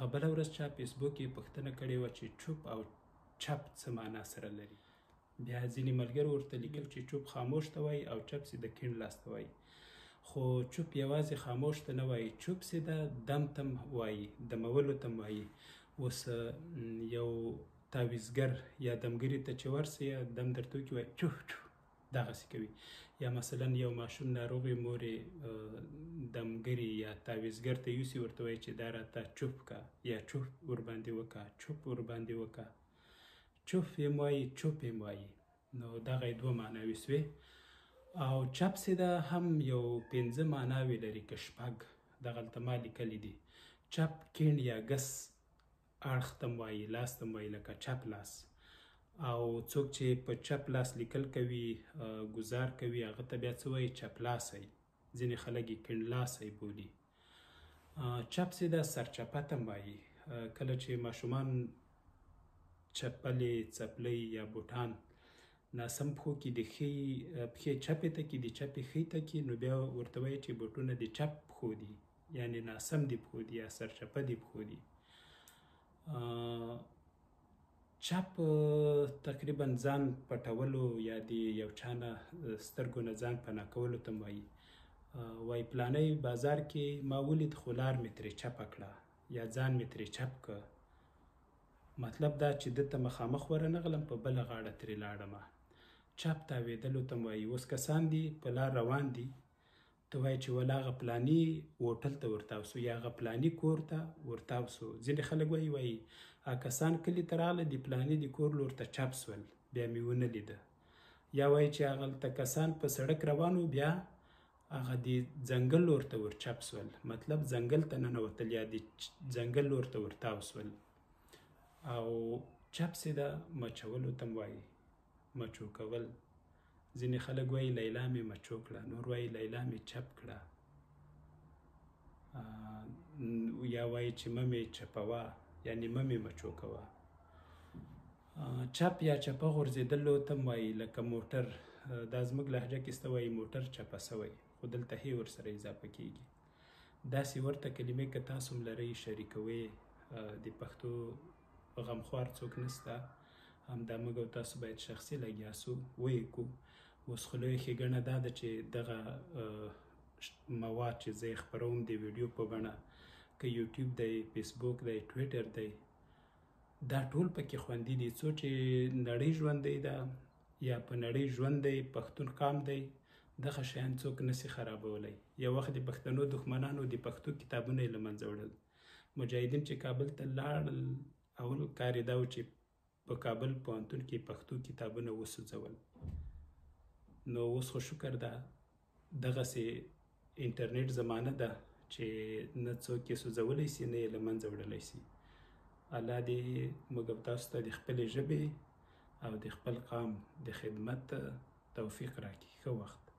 هغه بله ورځ چا فیسبوک کې پوښتنه کړې وه چې چوپ او چپ څه معنا سره لري. بیا ځینې ملګرو ورته لیکل چې چوپ خاموش ته وایي او چپ سي د کیڼ لاس ته وایي. خو چوپ یوازې خاموش ته نه وایي، چوپ سي د دم ته وایي، دمولو ته وایي. اوس یو تعویزګر یا دمګري ته چې ورسي یا دم درته وکړي وایي چوف چوف، دغسې کوي. یا مثلا یو ماشوم ناروغې مورې دمګري یا تعویزګر ته یوسي، ورته وایي چې دا راته چوف که یا چوف ورباندې وکه، چوپ ورباندې وکه. چوف یم وایي، چوپ یم وایي. نو دغه یې دوه معناوې سوې. او چپ سي ده هم یو 5 معناوې لري که شپږ، دغلته ما لیکلي دي. چپ کیڼ یا ګس اړخ ته وایي، لاس ته وایي، لکه چپ لاس. او څوک چې په چپ لاس لیکل کوي، ګزار کوي، هغه ته بیا څه وایي؟ چپلاسی. ځینې خلک یې کیڼ لاسی بولي. چپ سي ده سرچپه ته وایي. کله چې ماشومان چپلې، څپلۍ یا بوټان ناسم پښو کې د ښي پښې چپې ته کي، د چپې ښي ته کي، نو بیا ورته وایي چې بوټونه د چپ پښو دي، یعنې ناسم دي پښو دي یا سرچپه دي پښو دي. چپ تقریبا ځان پټولو یا د یو چا نه سترګو نه ځان پناه کولو ته وایي. وایي پلانی بازار کې ما ولید خو لار مې ترې چپه کړه یا ځان مې ترې چپ که. مطلب دا چې ده ته مخامخ ورنغلم، په بله غاړه ترې لاړمه. چپ تاوېدلو ته وایي. اوس کسان دي په لار روان دي، ته وایي چې ول هغه پلاني هوټل ته ورتاو سو یا هغه پلاني کور ته ورتاو سو. ځینې خلک وایي هغه کسان کلي ته راغله، د پلاني د کور لور ته چپ سول، بیا مې ونه لیده. یا وایي چې هغلته کسان په سړک روان وو، بیا هغه د ځنګل لور ته ور چپ سول، مطلب ځنګل ته ننوتل یا د ځنګل لور ته ورتاو سول. او چپ سي ده مچولو ته وایي، مچو کول. ځینې خلک وایي لیلا مې مچو کړه، نور وایي لیلا مې چپ کړه. یا وایي چې مه مې چپوه، یعنې مه مې مچو کوه. چپ یا چپه غورځېدلو ته وایي، لکه موټر. دا زموږ لهجه کې سته وایي موټر چپه سوی، خو دلته هی ورسره اضافه کېږي. داسې ورته کلمې که تاسو هم لرئ شریکوئ. د پښتو غمخوار څوک نسته، همدا موږ او تاسو باید شخصي لګیا سو ویې کړو. اوس خو لویه ښېګڼه دا ده چې دغه مواد چې زه یې خپروم د ویډیو په بڼه، که یوټیوب دی، فیسبوک دی، ټویټر دی، دا ټول پکې خوندي دي. څو چې نړۍ ژوندی ده یا په نړۍ ژوند دی، پښتون قام دی، دغه شیان څوک نسي خرابولی. یو وخت د پښتنو دښمنانو د پښتو کتابونه یې له منځه وړل. مجاهدین چې کابل ته لاړل، اول کار یې دا و چې په کابل پوهنتون کې پښتو کتابونه وسوځول. نو اوس خو شکر ده دغسې انټرنیټ زمانه ده چې نه څوک یې سوځولی سي، نه یې له منځه وړلی سي. الله دې موږ او تاسو ته د خپلې ژبې او د خپل قام د خدمت توفیق راکړي. ښه وخت.